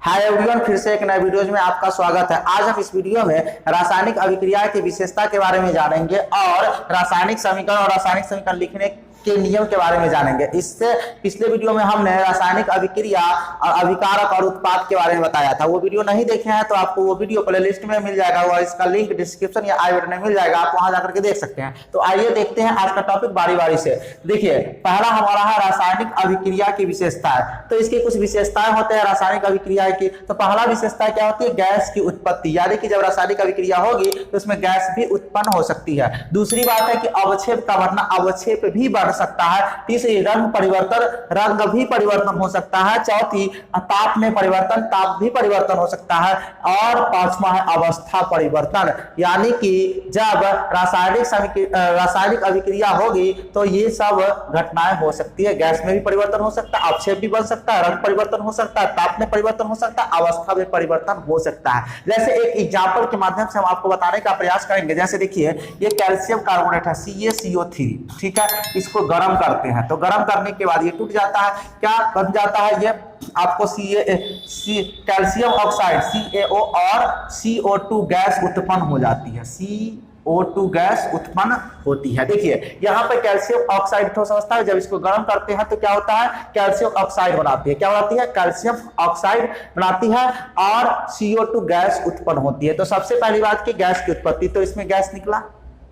Hi everyone, फिर से एक नए वीडियोज में आपका स्वागत है। आज हम इस वीडियो में रासायनिक अभिक्रिया की विशेषता के बारे में जानेंगे और रासायनिक समीकरण और रासायनिक समीकरण लिखने के नियम के बारे में जानेंगे। इससे पिछले वीडियो में हमने रासायनिक अभिक्रिया और अभिकारक और उत्पाद के बारे में बताया था। वो वीडियो नहीं देखे हैं तो आपको वो वीडियो प्लेलिस्ट में मिल जाएगा और इसका लिंक डिस्क्रिप्शन या आई बटन में मिल जाएगा, आप वहां जाकर के देख सकते हैं। तो आइए देखते हैं आज का टॉपिक बारी बारी से। देखिए, पहला हमारा है रासायनिक अभिक्रिया की विशेषताएं। तो इसकी कुछ विशेषताएं होते हैं रासायनिक अभिक्रिया की। तो पहला विशेषता क्या होती है? गैस की उत्पत्ति, यानी कि जब रासायनिक अभिक्रिया होगी तो उसमें गैस भी उत्पन्न हो सकती है। दूसरी बात है कि अवक्षेप का बढ़ना, अवक्षेप भी बढ़ सकता है। तीसरी, रंग परिवर्तन, रंग भी परिवर्तन हो सकता है। चौथी, ताप में परिवर्तन, ताप भी परिवर्तन हो सकता है। और पांचवा है अवस्था परिवर्तन, यानी कि जब रासायनिक अभिक्रिया होगी तो ये सब घटनाएं हो सकती है। गैस में भी परिवर्तन हो सकता है, अवक्षेप भी बन सकता है, रंग परिवर्तन हो सकता है, ताप में परिवर्तन हो सकता है, अवस्था में परिवर्तन हो सकता है। जैसे एक एग्जांपल के माध्यम से हम आपको बताने का प्रयास करेंगे। जैसे देखिए, ये कैल्शियम कार्बोनेट है CaCO3, ठीक है। इसको गर्म करते हैं तो गर्म करने के बाद ये टूट जाता है, क्या बन जाता है? ये आपको कैल्शियम ऑक्साइड CaO और CO2 गैस उत्पन्न हो जाती है। CO2 गैस उत्पन्न होती है। देखिए, यहाँ पे कैल्शियम ऑक्साइड तो समझता है, जब इसको गर्म करते हैं तो क्या होता है? कैल्शियम ऑक्साइड बनाती है। क्या बनाती है? कैल्शियम ऑक्साइड बनाती है और CO2 गैस उत्पन्न होती है। तो सबसे पहली बात की गैस की उत्पत्ति, तो इसमें गैस निकला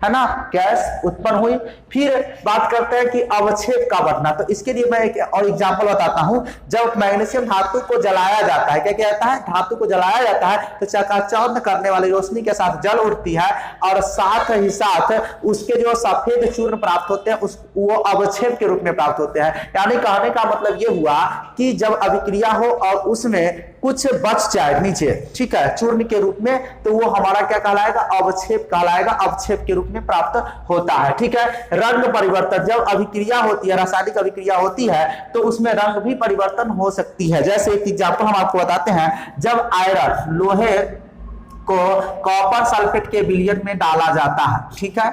है ना, गैस उत्पन्न हुई। फिर बात करते हैं कि अवक्षेप का बढ़ना। तो इसके लिए मैं एक और एग्जांपल बताता हूं। जब मैग्नीशियम धातु को जलाया जाता है, क्या कहता है? धातु को जलाया जाता है तो चकाचौंध करने वाली रोशनी के साथ जल उठती है और साथ ही साथ उसके जो सफेद चूर्ण प्राप्त होते हैं वो अवक्षेप के रूप में प्राप्त होते हैं। यानी कहने का मतलब ये हुआ कि जब अभिक्रिया हो और उसमें कुछ बच जाए नीचे, ठीक है, चूर्ण के रूप में, तो वो हमारा क्या कहलाएगा? अवक्षेप कहलाएगा, अवक्षेप के रूप में प्राप्त होता है, ठीक है। रंग परिवर्तन, जब अभिक्रिया होती है, रासायनिक अभिक्रिया होती है तो उसमें रंग भी परिवर्तन हो सकती है। जैसे एक एग्जांपल हम आपको बताते हैं। जब आयरन, लोहे को कॉपर सल्फेट के विलयन में डाला जाता है, ठीक है,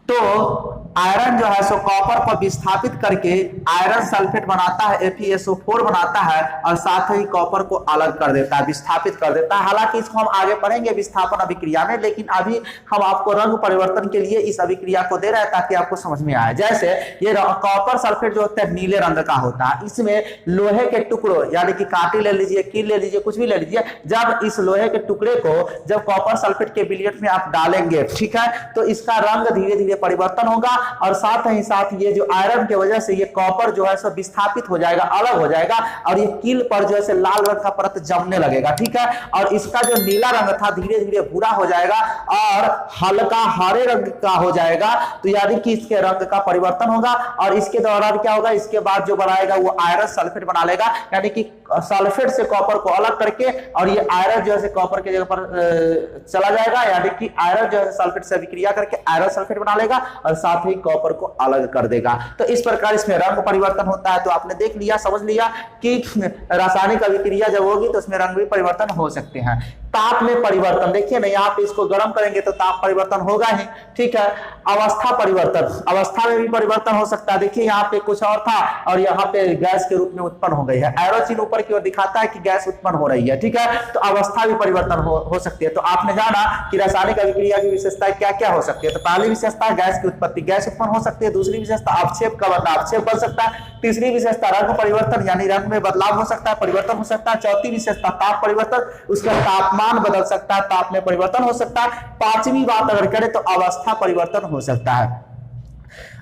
तो आयरन जो है सो कॉपर को विस्थापित करके आयरन सल्फेट बनाता है, FeSO4 बनाता है और साथ ही कॉपर को अलग कर देता है, विस्थापित कर देता है। हालांकि इसको हम आगे पढ़ेंगे विस्थापन अभिक्रिया में, लेकिन अभी हम आपको रंग परिवर्तन के लिए इस अभिक्रिया को दे रहे हैं ताकि आपको समझ में आए। जैसे ये कॉपर सल्फेट जो होता है नीले रंग का होता है। इसमें लोहे के टुकड़ों, यानी कि कांटे ले लीजिए, कील ले लीजिए, कुछ भी ले लीजिए, जब इस लोहे के टुकड़े को जब कॉपर सल्फेट के विलयन में आप डालेंगे, ठीक है, तो इसका रंग धीरे धीरे परिवर्तन होगा और साथ ही साथ ये जो आयरन की वजह से ये कॉपर जो है सब विस्थापित हो जाएगा, अलग हो जाएगा और ये कील पर जो है लाल रंग का परत जमने लगेगा, ठीक है। और इसका जो नीला रंग था धीरे धीरे भूरा हो जाएगा और हल्का हरे रंग का हो जाएगा। तो यानी कि इसके रंग का परिवर्तन होगा और इसके दौरान क्या होगा? इसके बाद जो बनाएगा वो आयरन सल्फेट बना लेगा, यानी कि सल्फेट से कॉपर को अलग करके, और ये आयरन जो है कॉपर की जगह पर चला जाएगा, यानी कि आयरन जो है सल्फेट से अभिक्रिया करके आयरन सल्फेट बना लेगा और साथ ही कॉपर को अलग कर देगा। तो इस प्रकार इसमें रंग परिवर्तन होता है। तो आपने देख लिया, समझ लिया कि रासायनिक अभिक्रिया जब होगी तो उसमें रंग भी परिवर्तन हो सकते हैं। ताप में परिवर्तन, देखिए ना, यहाँ पे इसको गर्म करेंगे तो ताप परिवर्तन होगा ही, ठीक है। अवस्था परिवर्तन, अवस्था में भी परिवर्तन हो सकता है। देखिए, यहाँ पे कुछ और था और यहाँ पे गैस के रूप में उत्पन्न हो गई है। एरो चिन्ह ऊपर की ओर दिखाता है कि गैस उत्पन्न हो रही है, ठीक है। तो अवस्था भी परिवर्तन हो सकती है। तो आपने जाना कि रासायनिक अभिक्रिया की विशेषताएं क्या क्या हो सकती है। तो पहली विशेषता गैस की उत्पत्ति, गैस उत्पन्न हो सकती है। दूसरी विशेषता अवक्षेप का बढ़ना, अवक्षेप बढ़ सकता है। तीसरी विशेषता रंग परिवर्तन, यानी रंग में बदलाव हो सकता है, परिवर्तन हो सकता है। चौथी विशेषता ताप परिवर्तन, उसका तापमान बदल सकता है, ताप में परिवर्तन हो सकता है। पांचवी बात अगर करें तो अवस्था परिवर्तन हो सकता है।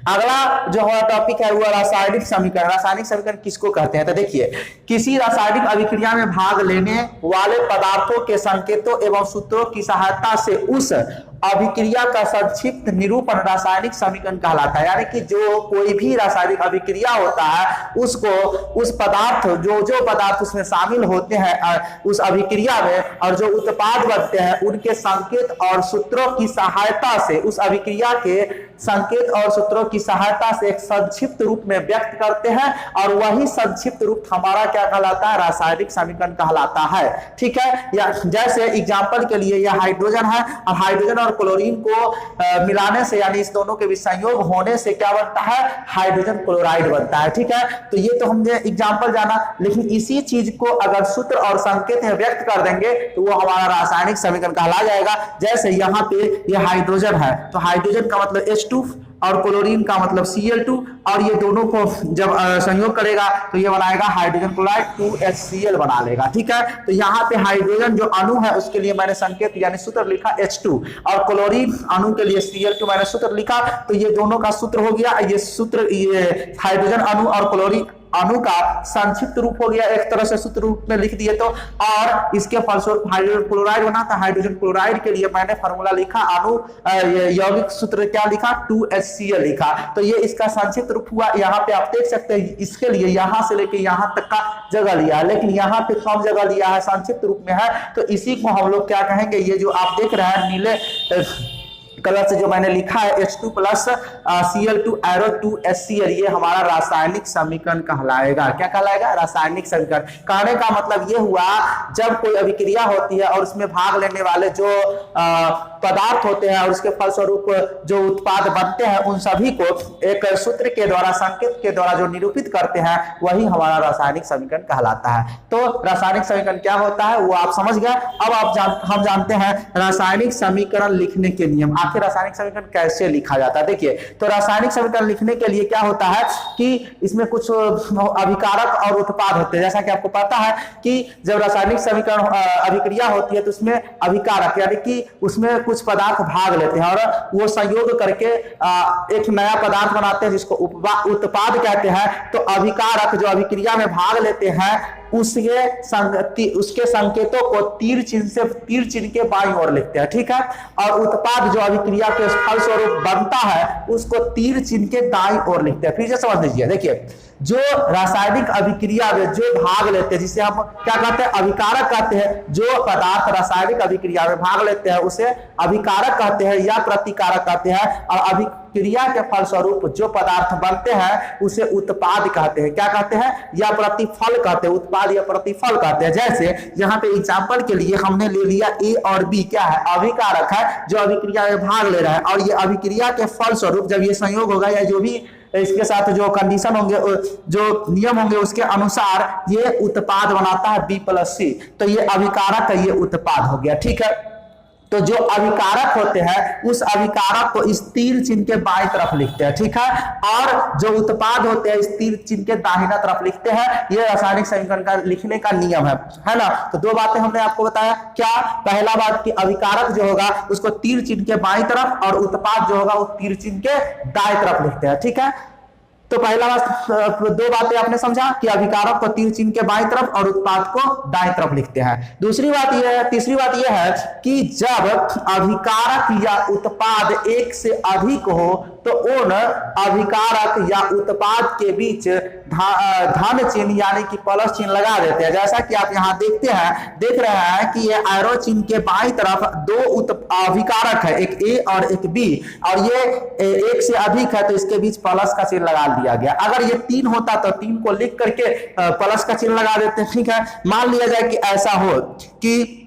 अगला जो हमारा टॉपिक है वो रासायनिक समीकरण। रासायनिक समीकरण किसको कहते हैं? तो देखिए, किसी रासायनिक अभिक्रिया में भाग लेने वाले पदार्थों के संकेतों एवं सूत्रों की सहायता से उस अभिक्रिया का संक्षिप्त निरूपण रासायनिक समीकरण कहलाता है। यानी कि जो कोई भी रासायनिक अभिक्रिया होता है उसको उस पदार्थ जो पदार्थ उसमें शामिल होते हैं उस अभिक्रिया में और जो उत्पाद बनते हैं उनके संकेत और सूत्रों की सहायता से, उस अभिक्रिया के संकेत और सूत्रों की सहायता से एक संक्षिप्त रूप में व्यक्त करते हैं और वही संक्षिप्त रूप हमारा क्या कहलाता है? रासायनिक समीकरण कहलाता है, ठीक है। या जैसे एग्जांपल के लिए यह हाइड्रोजन है और हाइड्रोजन और क्लोरीन को मिलाने से यानी इस दोनों के बीच संयोग होने से क्या बनता है, हाइड्रोजन क्लोराइड बनता है। ठीक है, तो ये तो हमने एग्जांपल जाना, लेकिन इसी चीज को अगर सूत्र और संकेत में व्यक्त कर देंगे तो वो हमारा रासायनिक समीकरण कहला जाएगा। जैसे यहाँ पे ये हाइड्रोजन है तो हाइड्रोजन का मतलब H2 और क्लोरीन का मतलब Cl2, और ये दोनों को जब संयोग करेगा तो ये बनाएगा हाइड्रोजन क्लोराइड 2HCl बना लेगा। ठीक है, तो यहाँ पे हाइड्रोजन जो अणु है उसके लिए मैंने संकेत यानी सूत्र लिखा H2, और क्लोरीन अणु के लिए Cl2 मैंने सूत्र लिखा। तो ये दोनों का सूत्र हो गया, ये सूत्र ये हाइड्रोजन अणु और क्लोरीन अणु का संक्षिप्त रूप हो गया, एक तरह से सूत्र रूप में लिख दिए तो। और इसके फलस्वरूप हाइड्रोजन क्लोराइड बना था। हाइड्रोजन क्लोराइड के लिए मैंने फार्मूला लिखा, अणु यौगिक सूत्र क्या लिखा, 2HCl लिखा। तो ये इसका संक्षिप्त रूप हुआ। यहाँ पे आप देख सकते हैं इसके लिए यहां से लेके यहां तक का जगह लिया है, लेकिन यहाँ पे कम जगह लिया है, संक्षिप्त रूप में है। तो इसी को हम लोग क्या कहेंगे, ये जो आप देख रहे हैं नीले कलर से जो मैंने लिखा है H2 plus Cl2 arrow 2HCl, ये हमारा रासायनिक समीकरण कहलाएगा। क्या कहलाएगा, रासायनिक समीकरण। कहने का मतलब ये हुआ जब कोई अभिक्रिया होती है और उसमें भाग लेने वाले जो पदार्थ होते हैं और उसके फलस्वरूप जो उत्पाद बनते हैं उन सभी को एक सूत्र के द्वारा, संकेत के द्वारा जो निरूपित करते हैं वही हमारा रासायनिक समीकरण कहलाता है। तो रासायनिक समीकरण क्या होता है वो आप समझ गए। अब हम जानते हैं रासायनिक समीकरण लिखने के नियम। आखिर रासायनिक समीकरण कैसे लिखा जाता है, देखिए। तो रासायनिक समीकरण लिखने के लिए क्या होता है कि इसमें कुछ अभिकारक और उत्पाद होते हैं। जैसा कि आपको पता है कि जब रासायनिक समीकरण अभिक्रिया होती है तो उसमें अभिकारक यानी कि उसमें कुछ पदार्थ भाग लेते हैं और वो संयोग करके एक नया पदार्थ बनाते हैं जिसको उत्पाद कहते हैं। तो अभिकारक जो अभिक्रिया में भाग लेते हैं उसके संकेतों को तीर चिन्ह के बाईं ओर लिखते हैं। ठीक है, और उत्पाद जो अभिक्रिया के फलस्वरूप बनता है उसको तीर चिन्ह के दाईं ओर लिखते हैं। फिर से समझ लीजिए, देखिए जो रासायनिक अभिक्रिया में जो भाग लेते हैं जिसे हम क्या कहते हैं, अभिकारक कहते हैं। जो पदार्थ रासायनिक अभिक्रिया में भाग लेते हैं उसे अभिकारक कहते हैं या प्रतिकारक कहते हैं, और अभिक्रिया के फलस्वरूप जो पदार्थ बनते हैं उसे उत्पाद कहते हैं। क्या कहते हैं, या प्रतिफल कहते हैं, उत्पाद या प्रतिफल कहते हैं। जैसे यहाँ पे एग्जांपल के लिए हमने ले लिया A और B क्या है, अभिकारक है जो अभिक्रिया में भाग ले रहा है, और ये अभिक्रिया के फलस्वरूप जब ये संयोग होगा या जो भी इसके साथ जो कंडीशन होंगे, जो नियम होंगे उसके अनुसार ये उत्पाद बनाता है B+C। तो ये अभिकारक है, ये उत्पाद हो गया। ठीक है, तो जो अभिकारक होते हैं उस अभिकारक को इस तीर चिन्ह के बाईं तरफ लिखते हैं। ठीक है, और जो उत्पाद होते हैं इस तीर चिन्ह के दाहिना तरफ लिखते हैं। ये रासायनिक समीकरण का लिखने का नियम है ना। तो दो बातें हमने आपको बताया। क्या, पहला बात कि अभिकारक जो होगा उसको तीर चिन्ह के बाईं तरफ और उत्पाद जो होगा वो तीर चिन्ह के दाएं तरफ लिखते हैं। ठीक है, तो पहला बात, दो बातें आपने समझा कि अभिकारक को तीर चिन्ह के बाईं तरफ और उत्पाद को दाएं तरफ लिखते हैं। तीसरी बात यह है कि जब अभिकारक या उत्पाद एक से अधिक हो तो उन अभिकारक या उत्पाद के बीच धन चिन्ह यानी कि प्लस चिन्ह लगा देते हैं। जैसा कि आप यहाँ देख रहे हैं कि ये एरो चिन्ह के बाईं तरफ दो अभिकारक है, एक A और एक B, और ये एक से अधिक है तो इसके बीच प्लस का चिन्ह लगा दिया गया। अगर ये 3 होता तो 3 को लिख करके प्लस का चिन्ह लगा देते हैं। ठीक है, मान लिया जाए कि ऐसा हो कि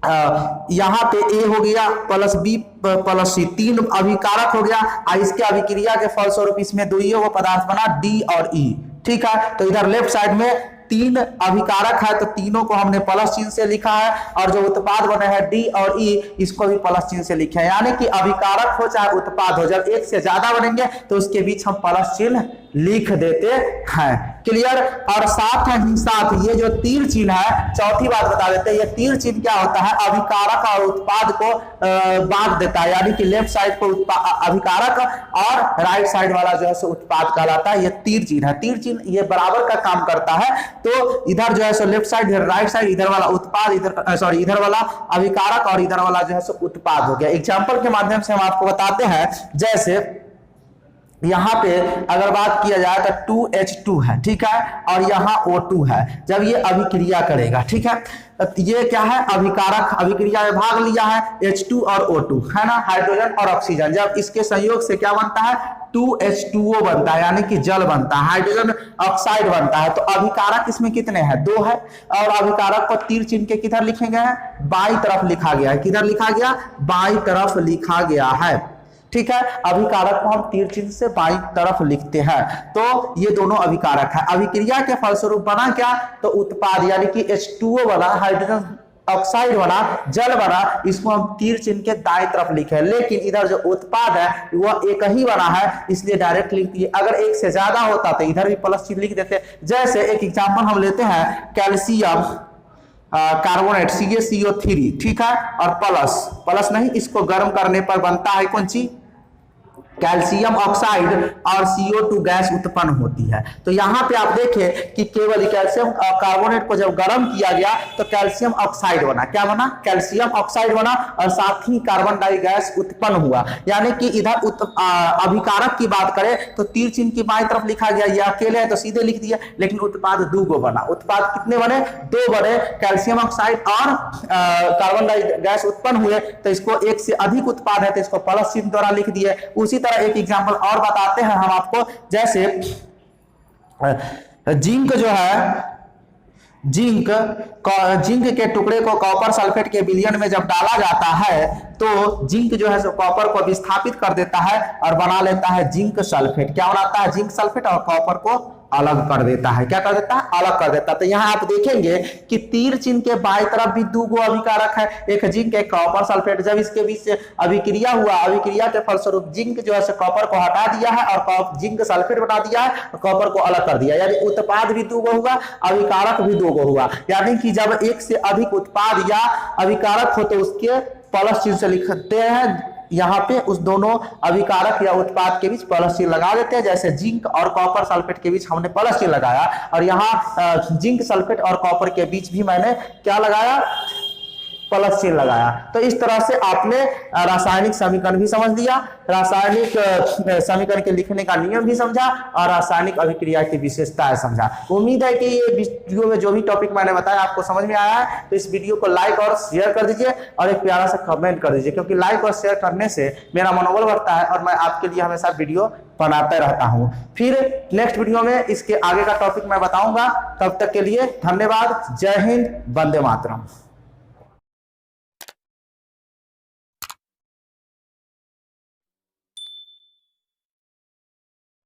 यहाँ पे A हो गया प्लस B प्लस C, 3 अभिकारक हो गया। इसके अभिक्रिया के फलस्वरूप इसमें दुइयों को पदार्थ बना D और E। ठीक है, तो इधर लेफ्ट साइड में 3 अभिकारक है तो तीनों को हमने प्लस चिन्ह से लिखा है, और जो उत्पाद बने हैं D और E इसको भी प्लस चिन्ह से लिखे हैं। यानी कि अभिकारक हो चाहे उत्पाद हो, जब एक से ज्यादा बनेंगे तो उसके बीच हम प्लस चिन्ह लिख देते हैं। क्लियर। और साथ ही साथ ये जो तीर चिन्ह है, चौथी बात बता देते हैं, ये तीर चिन्ह क्या होता है, अभिकारक और उत्पाद को बांट देता है। यानी कि लेफ्ट साइड को अभिकारक और राइट साइड वाला जो है सो उत्पाद कहलाता है। ये तीर चिन्ह है। तीर चिन्ह ये बराबर का काम करता है। तो इधर जो है सो लेफ्ट साइड, इधर राइट साइड, इधर वाला उत्पाद, इधर वाला अभिकारक और इधर वाला जो है सो उत्पाद हो गया। एग्जाम्पल के माध्यम से हम आपको बताते हैं। जैसे यहाँ पे अगर बात किया जाए तो 2H2 है, ठीक है, और यहाँ O2 है। जब ये अभिक्रिया करेगा, ठीक है, तो ये क्या है, अभिकारक अभिक्रिया में भाग लिया है, H2 और O2 है ना, हाइड्रोजन और ऑक्सीजन। जब इसके संयोग से क्या बनता है, 2H2O बनता है, यानी कि जल बनता है, हाइड्रोजन ऑक्साइड बनता है। तो अभिकारक इसमें कितने हैं, 2 है। और अभिकारक को तीर चिन्ह के किधर लिखे गए हैं, बाईं तरफ लिखा गया है। किधर लिखा गया, बाईं तरफ लिखा गया है, ठीक है। अभिकारक को हम तीर चिन्ह से बाईं तरफ लिखते हैं। तो ये दोनों अभिकारक है। अभिक्रिया के फलस्वरूप बना क्या, तो उत्पाद, यानी कि H2O बना, हाइड्रोजन ऑक्साइड बना, जल बना। इसको हम तीर चिन्ह के दाएं तरफ लिखे, लेकिन इधर जो उत्पाद है वह एक ही बना है, इसलिए डायरेक्ट लिख दिए। अगर एक से ज्यादा होता तो इधर भी प्लस चिन्ह लिख देते। जैसे एक एग्जाम्पल हम लेते हैं, कैल्शियम कार्बोनेट CaCO3, ठीक है, और प्लस नहीं, इसको गर्म करने पर बनता है कौन सी, कैल्शियम ऑक्साइड, और CO2 गैस उत्पन्न होती है। तो यहाँ पे आप देखें कि केवल कैल्शियम कार्बोनेट को जब गर्म किया गया तो कैल्शियम ऑक्साइड बना, क्या बना, कैल्शियम ऑक्साइड बना, और साथ ही कार्बन डाई गैस उत्पन्न हुआ। यानी कि इधर अभिकारक की बात करें तो तीर चिन्ह की बाईं तरफ लिखा गया, ये अकेले है तो सीधे लिख दिया, लेकिन उत्पाद 2 गो बना। उत्पाद कितने बने, 2 बने, कैल्शियम ऑक्साइड और कार्बन डाई गैस उत्पन्न हुए। तो इसको एक से अधिक उत्पाद है तो इसको प्लस चिन्ह द्वारा लिख दिए। उसी तरह एक एग्जांपल और बताते हैं हम आपको, जैसे जिंक जो है, जिंक के टुकड़े को कॉपर सल्फेट के विलयन में जब डाला जाता है तो जिंक जो है कॉपर को विस्थापित कर देता है और बना लेता है जिंक सल्फेट। क्या बनाता है, जिंक सल्फेट, और कॉपर को अलग कर देता है। क्या कर देता है, अलग कर देता है। तो यहाँ आप देखेंगे कि तीर चिन्ह के बाईं तरफ भी 2 गो अभिकारक है, एक जिंक एक कॉपर सल्फेट। जब इसके बीच से अभिक्रिया हुआ, अभिक्रिया के फलस्वरूप जिंक जो है कॉपर को हटा दिया है और जिंक सल्फेट बना दिया है और कॉपर को अलग कर दिया, यानी उत्पाद भी 2 गो हुआ, अभिकारक भी 2 गो हुआ। यानी कि जब एक से अधिक उत्पाद या अभिकारक हो तो उसके प्लस चिन्ह से लिखते हैं, यहाँ पे उस दोनों अभिकारक या उत्पाद के बीच प्लस चिन्ह लगा देते हैं। जैसे जिंक और कॉपर सल्फेट के बीच हमने प्लस चिन्ह लगाया, और यहाँ जिंक सल्फेट और कॉपर के बीच भी मैंने क्या लगाया, प्लस चिन्ह लगाया। तो इस तरह से आपने रासायनिक समीकरण भी समझ लिया, रासायनिक समीकरण के लिखने का नियम भी समझा, और रासायनिक अभिक्रिया की विशेषताएं समझा। उम्मीद है कि ये वीडियो में जो भी टॉपिक मैंने बताया आपको समझ में आया है। तो इस वीडियो को लाइक और शेयर कर दीजिए, और एक प्यारा सा कमेंट कर दीजिए, क्योंकि लाइक और शेयर करने से मेरा मनोबल बढ़ता है और मैं आपके लिए हमेशा वीडियो बनाते रहता हूं। फिर नेक्स्ट वीडियो में इसके आगे का टॉपिक मैं बताऊंगा। तब तक के लिए धन्यवाद। जय हिंद, वंदे मातरम।